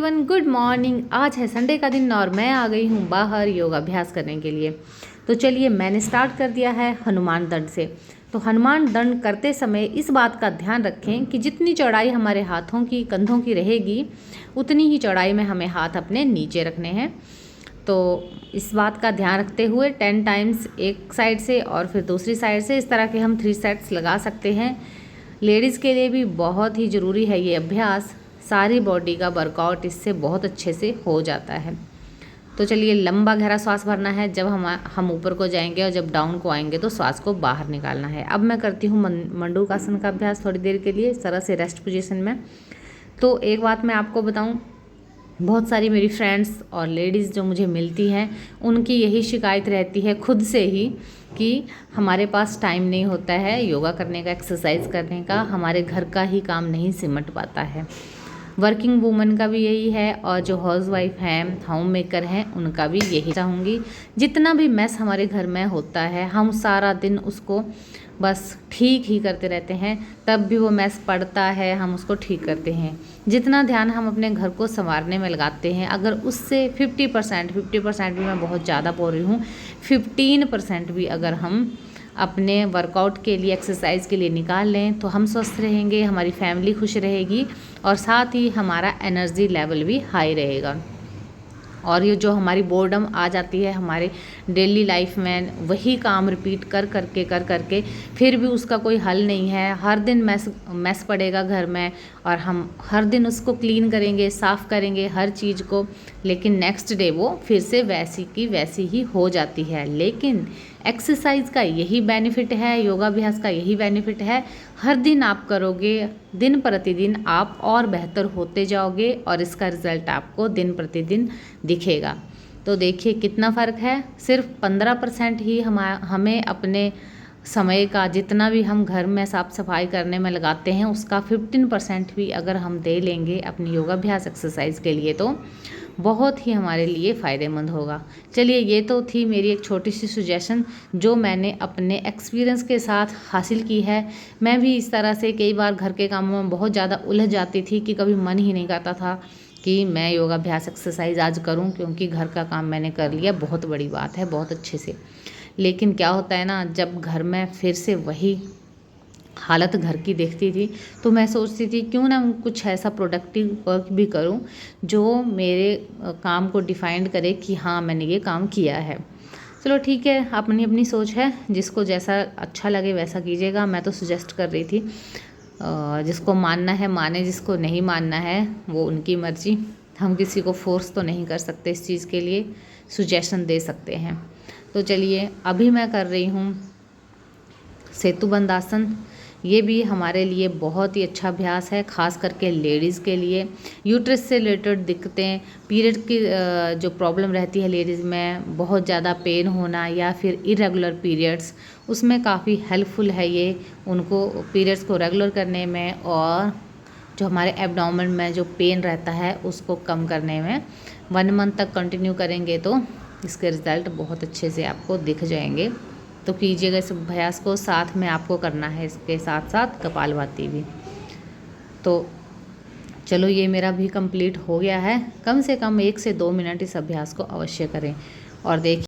Everyone, good morning. आज है Sunday का दिन और मैं आ गई हूँ बाहर योगाभ्यास करने के लिए। तो चलिए, मैंने स्टार्ट कर दिया है हनुमान दंड से। तो हनुमान दंड करते समय इस बात का ध्यान रखें कि जितनी चौड़ाई हमारे हाथों की कंधों की रहेगी उतनी ही चौड़ाई में हमें हाथ अपने नीचे रखने हैं। तो इस बात का ध्यान रखते हुए 10 टाइम्स एक साइड से और फिर दूसरी साइड से, इस तरह के हम 3 सेट्स लगा सकते हैं। लेडीज़ के लिए भी बहुत ही ज़रूरी है ये अभ्यास। सारी बॉडी का वर्कआउट इससे बहुत अच्छे से हो जाता है। तो चलिए, लंबा गहरा सांस भरना है जब हम ऊपर को जाएंगे और जब डाउन को आएंगे तो सांस को बाहर निकालना है। अब मैं करती हूँ मंडूकासन का अभ्यास थोड़ी देर के लिए इस तरह से रेस्ट पोजीशन में। तो एक बात मैं आपको बताऊँ, बहुत सारी मेरी फ्रेंड्स और लेडीज़ जो मुझे मिलती हैं उनकी यही शिकायत रहती है खुद से ही कि हमारे पास टाइम नहीं होता है योगा करने का, एक्सरसाइज करने का, हमारे घर का ही काम नहीं सिमट पाता है। वर्किंग वूमेन का भी यही है और जो हाउसवाइफ हैं, होम मेकर हैं, उनका भी यही चाहूँगी। जितना भी मैस हमारे घर में होता है हम सारा दिन उसको बस ठीक ही करते रहते हैं, तब भी वो मैस पड़ता है, हम उसको ठीक करते हैं। जितना ध्यान हम अपने घर को संवारने में लगाते हैं, अगर उससे 50% भी मैं बहुत ज़्यादा बोल रही हूँ, 15% भी अगर हम अपने वर्कआउट के लिए, एक्सरसाइज के लिए निकाल लें तो हम स्वस्थ रहेंगे, हमारी फैमिली खुश रहेगी और साथ ही हमारा एनर्जी लेवल भी हाई रहेगा। और ये जो हमारी बोर्डम आ जाती है हमारे डेली लाइफ में, वही काम रिपीट कर करके फिर भी उसका कोई हल नहीं है। हर दिन मैस पड़ेगा घर में और हम हर दिन उसको क्लीन करेंगे, साफ़ करेंगे हर चीज़ को, लेकिन नेक्स्ट डे वो फिर से वैसी की वैसी ही हो जाती है। लेकिन एक्सरसाइज का यही बेनिफिट है, योगाभ्यास का यही बेनिफिट है, हर दिन आप करोगे, दिन प्रतिदिन आप और बेहतर होते जाओगे और इसका रिज़ल्ट आपको दिन प्रतिदिन दिखेगा। तो देखिए कितना फ़र्क है। सिर्फ 15% ही हमें अपने समय का, जितना भी हम घर में साफ़ सफाई करने में लगाते हैं, उसका 15% भी अगर हम दे लेंगे अपनी योगाभ्यास एक्सरसाइज के लिए तो बहुत ही हमारे लिए फ़ायदेमंद होगा। चलिए, ये तो थी मेरी एक छोटी सी सजेशन जो मैंने अपने एक्सपीरियंस के साथ हासिल की है। मैं भी इस तरह से कई बार घर के कामों में बहुत ज़्यादा उलझ जाती थी कि कभी मन ही नहीं करता था कि मैं योगाभ्यास एक्सरसाइज आज करूं, क्योंकि घर का काम मैंने कर लिया, बहुत बड़ी बात है, बहुत अच्छे से। लेकिन क्या होता है ना, जब घर में फिर से वही हालत घर की देखती थी तो मैं सोचती थी क्यों ना कुछ ऐसा प्रोडक्टिव वर्क भी करूं जो मेरे काम को डिफाइंड करे कि हाँ, मैंने ये काम किया है। चलो ठीक है, अपनी अपनी सोच है, जिसको जैसा अच्छा लगे वैसा कीजिएगा। मैं तो सजेस्ट कर रही थी, जिसको मानना है माने, जिसको नहीं मानना है वो उनकी मर्जी। हम किसी को फोर्स तो नहीं कर सकते इस चीज़ के लिए, सुजेशन दे सकते हैं। तो चलिए, अभी मैं कर रही हूँ सेतुबंद आसन। ये भी हमारे लिए बहुत ही अच्छा अभ्यास है, खास करके लेडीज़ के लिए। यूट्रस से रिलेटेड दिक्कतें, पीरियड की जो प्रॉब्लम रहती है लेडीज़ में, बहुत ज़्यादा पेन होना या फिर इरेगुलर पीरियड्स, उसमें काफ़ी हेल्पफुल है ये, उनको पीरियड्स को रेगुलर करने में और जो हमारे एब्डोमेन में जो पेन रहता है उसको कम करने में। 1 मंथ तक कंटिन्यू करेंगे तो इसके रिज़ल्ट बहुत अच्छे से आपको दिख जाएंगे। तो कीजिएगा इस अभ्यास को, साथ में आपको करना है इसके साथ साथ कपालभाति भी। तो चलो, ये मेरा भी कंप्लीट हो गया है। कम से कम 1 से 2 मिनट इस अभ्यास को अवश्य करें और देखिए